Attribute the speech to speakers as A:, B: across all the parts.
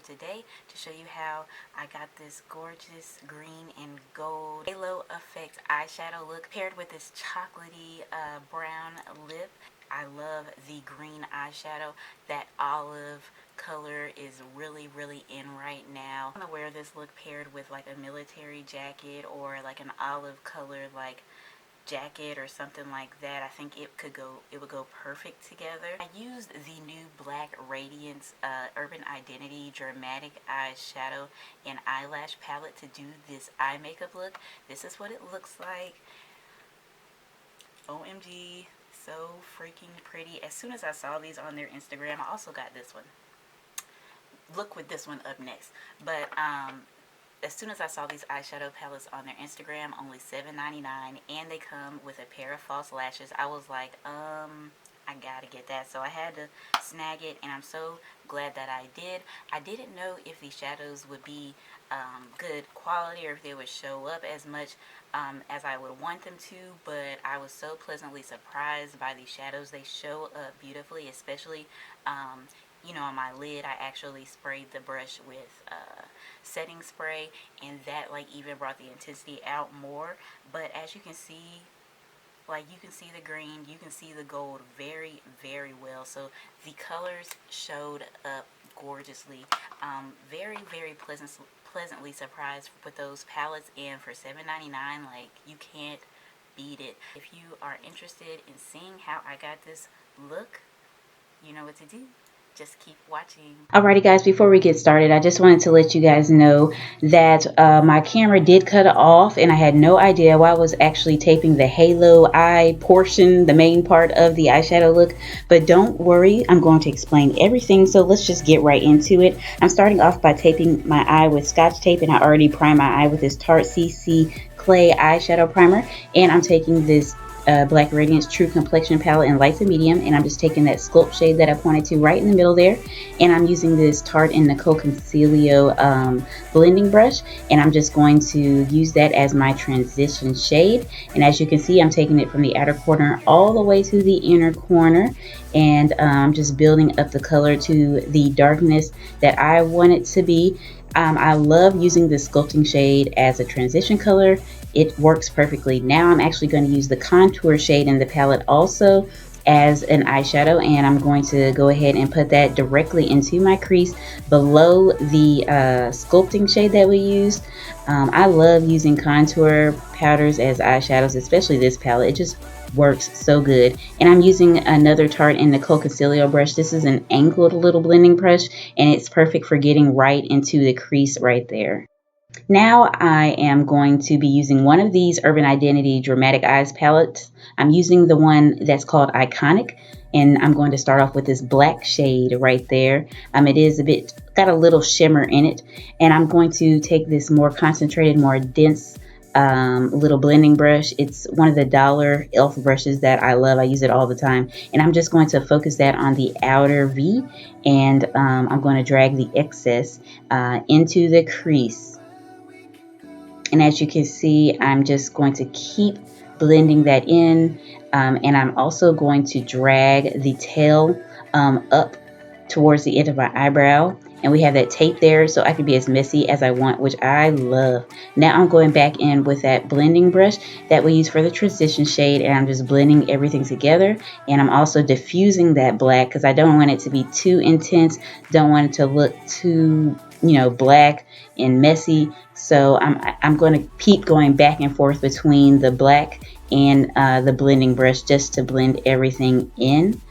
A: today to show you how I got this gorgeous green and gold halo effect eyeshadow look paired with this chocolatey brown lip. I love the green eyeshadow. That olive color is really in right now. I'm gonna wear this look paired with like a military jacket or like an olive color like jacket or something like that. I think it would go perfect together. I used the new black Radiance Urban Identity Dramatic Eyeshadow and Eyelash palette to do this eye makeup look. This is what it looks like. OMG, so freaking pretty. As soon as I saw these on their Instagram, I also got this one. Look with this one up next. But as soon as I saw these eyeshadow palettes on their Instagram, only $7.99, and they come with a pair of false lashes, I was like, I gotta get that. So I had to snag it, and I'm so glad that I did. I didn't know if these shadows would be good quality or if they would show up as much as I would want them to, but I was so pleasantly surprised by these shadows. They show up beautifully, especially you know, on my lid. I actually sprayed the brush with setting spray, and that like even brought the intensity out more. But as you can see, like you can see the green, you can see the gold very well. So the colors showed up gorgeously. Very pleasantly surprised with those palettes, and for $7.99, like you can't beat it. If you are interested in seeing how I got this look, you know what to do. Just keep watching. Alrighty guys, before we get started, I just wanted to let you guys know that my camera did cut off, and I had no idea while I was actually taping the halo eye portion, the main part of the eyeshadow look. But don't worry, I'm going to explain everything, so let's just get right into it. I'm starting off by taping my eye with Scotch tape, and I already primed my eye with this Tarte CC Clay eyeshadow primer, and I'm taking this Black Radiance True Complexion palette in light to medium, and I'm just taking that sculpt shade that I pointed to right in the middle there, and I'm using this Tarte and Kohl Concealio blending brush, and I'm just going to use that as my transition shade. And as you can see, I'm taking it from the outer corner all the way to the inner corner, and I'm just building up the color to the darkness that I want it to be. I love using this sculpting shade as a transition color. It works perfectly. Now I'm actually going to use the contour shade in the palette also as an eyeshadow, and I'm going to go ahead and put that directly into my crease below the sculpting shade that we used. I love using contour powders as eyeshadows, especially this palette. It just works so good. And I'm using another Tarte in the Kohl Concealio brush. This is an angled little blending brush, and it's perfect for getting right into the crease right there. Now I am going to be using one of these Urban Identity Dramatic Eyes palettes. I'm using the one that's called Iconic, and I'm going to start off with this black shade right there. It is got a little shimmer in it, and I'm going to take this more concentrated, more dense little blending brush. It's one of the dollar elf brushes that I love. I use it all the time, and I'm just going to focus that on the outer V, and I'm going to drag the excess into the crease. And as you can see, I'm just going to keep blending that in, and I'm also going to drag the tail up towards the end of my eyebrow. And we have that tape there, so I can be as messy as I want, which I love. Now I'm going back in with that blending brush that we use for the transition shade, and I'm just blending everything together. And I'm also diffusing that black because I don't want it to be too intense, don't want it to look too, you know, black and messy. So I'm going to keep going back and forth between the black and the blending brush just to blend everything in.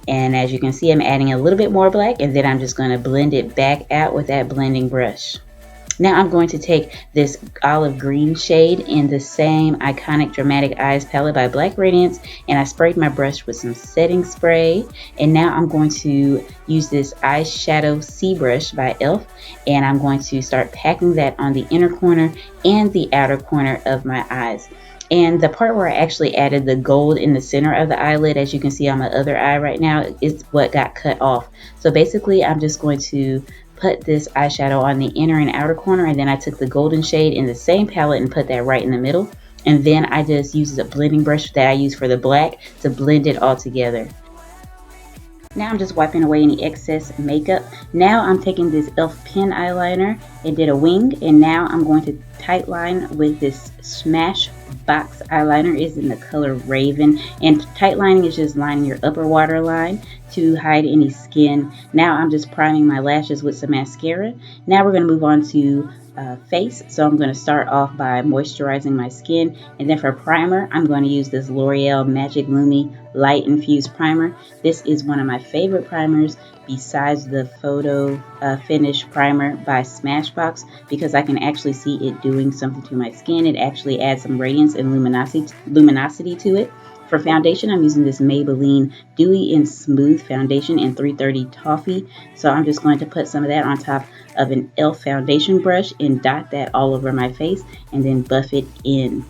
A: And as you can see, I'm adding a little bit more black, and then I'm just going to blend it back out with that blending brush. Now I'm going to take this olive green shade in the same Iconic Dramatic Eyes palette by Black Radiance, and I sprayed my brush with some setting spray. And now I'm going to use this Eyeshadow C brush by e.l.f., and I'm going to start packing that on the inner corner and the outer corner of my eyes. And the part where I actually added the gold in the center of the eyelid, as you can see on my other eye right now, is what got cut off. So basically, I'm just going to put this eyeshadow on the inner and outer corner, and then I took the golden shade in the same palette and put that right in the middle. And then I just used a blending brush that I use for the black to blend it all together. Now I'm just wiping away any excess makeup. Now I'm taking this e.l.f. pen eyeliner and did a wing, and now I'm going to tight line with this Smashbox eyeliner. It's in the color Raven, and tight lining is just lining your upper waterline to hide any skin. Now I'm just priming my lashes with some mascara. Now we're going to move on to face. So I'm going to start off by moisturizing my skin, and then for primer I'm going to use this L'Oreal Magic Lumi Light Infused Primer. This is one of my favorite primers besides the Photo Finish Primer by Smashbox, because I can actually see it doing something to my skin. It actually adds some radiance and luminosity to it. For foundation, I'm using this Maybelline Dewy and Smooth Foundation in 330 Toffee. So I'm just going to put some of that on top of an e.l.f. foundation brush and dot that all over my face and then buff it in.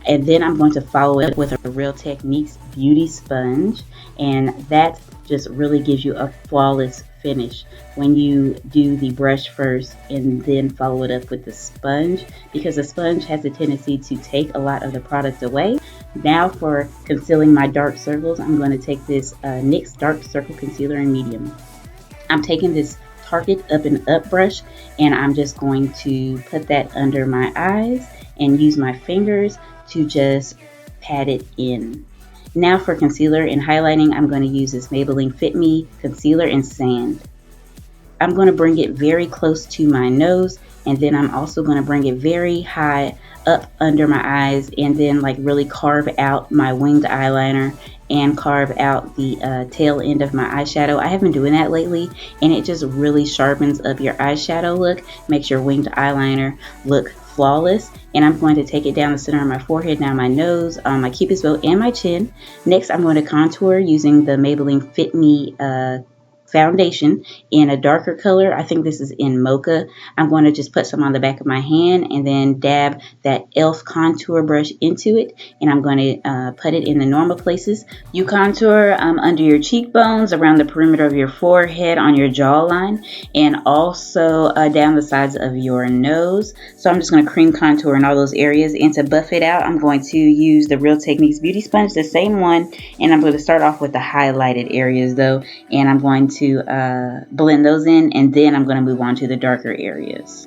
A: And then I'm going to follow it with a Real Techniques Beauty Sponge, and that just really gives you a flawless finish when you do the brush first and then follow it up with the sponge, because the sponge has a tendency to take a lot of the product away. Now for concealing my dark circles, I'm going to take this NYX Dark Circle Concealer in medium. I'm taking this Tarte Up and Up brush, and I'm just going to put that under my eyes and use my fingers to just pat it in. Now for concealer and highlighting, I'm going to use this Maybelline Fit Me Concealer in Sand. I'm going to bring it very close to my nose, and then I'm also going to bring it very high up under my eyes, and then like really carve out my winged eyeliner and carve out the tail end of my eyeshadow. I have been doing that lately, and it just really sharpens up your eyeshadow look, makes your winged eyeliner look flawless. And I'm going to take it down the center of my forehead, down my nose, my cupid's bow, and my chin. Next, I'm going to contour using the Maybelline Fit Me foundation in a darker color. I think this is in Mocha. I'm going to just put some on the back of my hand and then dab that e.l.f. contour brush into it, and I'm going to put it in the normal places. You contour under your cheekbones, around the perimeter of your forehead, on your jawline, and also down the sides of your nose. So I'm just going to cream contour in all those areas, and to buff it out, I'm going to use the Real Techniques Beauty Sponge, the same one, and I'm going to start off with the highlighted areas though, and I'm going to blend those in, and then I'm going to move on to the darker areas.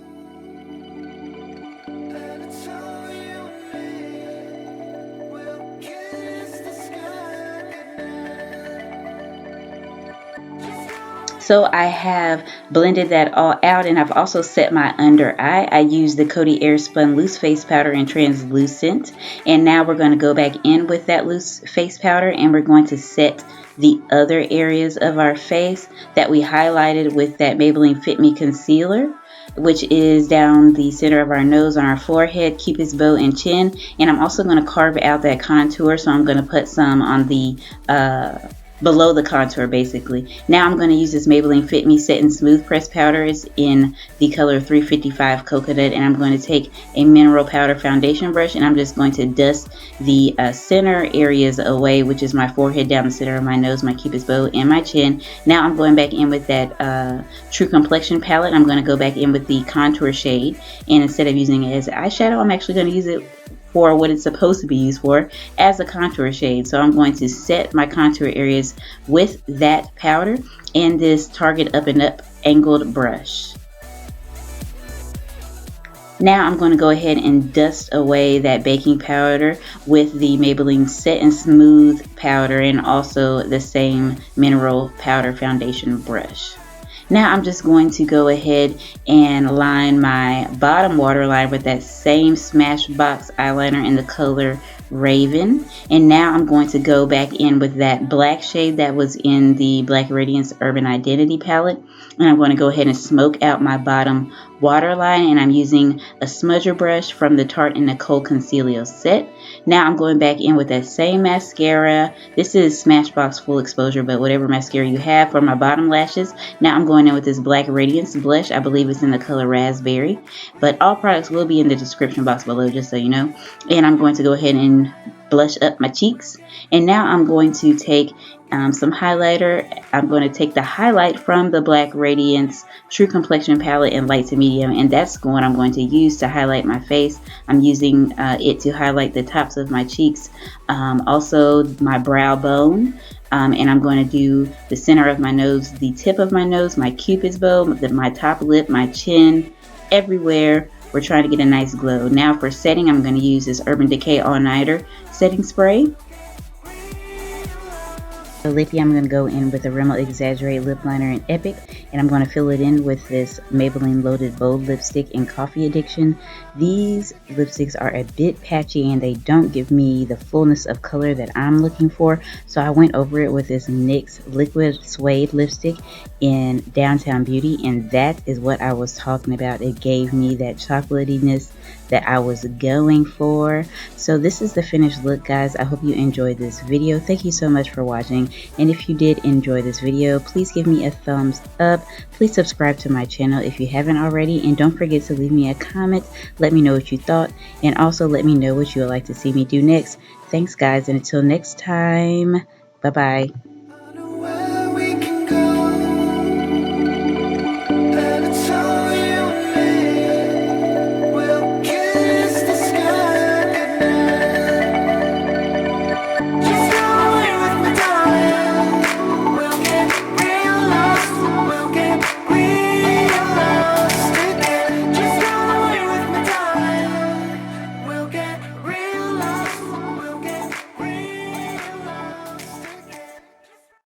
A: So I have blended that all out, and I've also set my under eye. I used the Coty Airspun Loose Face Powder in Translucent, and now we're going to go back in with that loose face powder, and we're going to set the other areas of our face that we highlighted with that Maybelline Fit Me concealer, which is down the center of our nose, on our forehead, cupid's bow, and chin. And I'm also going to carve out that contour, so I'm going to put some on the below the contour basically. Now I'm going to use this Maybelline Fit Me Set and Smooth Press Powder. It's in the color 355 Coconut, and I'm going to take a mineral powder foundation brush, and I'm just going to dust the center areas away, which is my forehead, down the center of my nose, my cupid's bow, and my chin. Now I'm going back in with that True Complexion palette. I'm going to go back in with the contour shade, and instead of using it as an eyeshadow, I'm actually going to use it for what it's supposed to be used for, as a contour shade. So I'm going to set my contour areas with that powder and this Target Up and Up angled brush. Now I'm going to go ahead and dust away that baking powder with the Maybelline Set and Smooth powder, and also the same mineral powder foundation brush. Now I'm just going to go ahead and line my bottom waterline with that same Smashbox eyeliner in the color Raven. And now I'm going to go back in with that black shade that was in the Black Radiance Urban Identity palette. And I'm going to go ahead and smoke out my bottom waterline, and I'm using a smudger brush from the Tarte and the Kohl Concealio set. Now I'm going back in with that same mascara. This is Smashbox Full Exposure, but whatever mascara you have for my bottom lashes. Now I'm going in with this Black Radiance blush. I believe it's in the color Raspberry, but all products will be in the description box below, just so you know. And I'm going to go ahead and
B: blush up my cheeks. And now I'm going to take some highlighter. I'm going to take the highlight from the Black Radiance True Complexion palette in light to medium, and that's what I'm going to use to highlight my face. I'm using it to highlight the tops of my cheeks, also my brow bone, and I'm going to do the center of my nose, the tip of my nose, my cupid's bow, my top lip, my chin, everywhere. We're trying to get a nice glow. Now for setting, I'm going to use this Urban Decay All Nighter setting spray. For lippy, I'm going to go in with a Rimmel Exaggerate Lip Liner in Epic, and I'm going to fill it in with this Maybelline Loaded Bold Lipstick in Coffee Addiction. These lipsticks are a bit patchy and they don't give me the fullness of color that I'm looking for, so I went over it with this NYX Liquid Suede lipstick in Downtown Beauty, and that is what I was talking about. It gave me that chocolatiness that I was going for. So this is the finished look, guys. I hope you enjoyed this video. Thank you so much for watching, and if you did enjoy this video, please give me a thumbs up. Please subscribe to my channel if you haven't already, and don't forget to leave me a comment. Let me know what you thought, and also let me know what you would like to see me do next. Thanks, guys, and until next time, bye bye.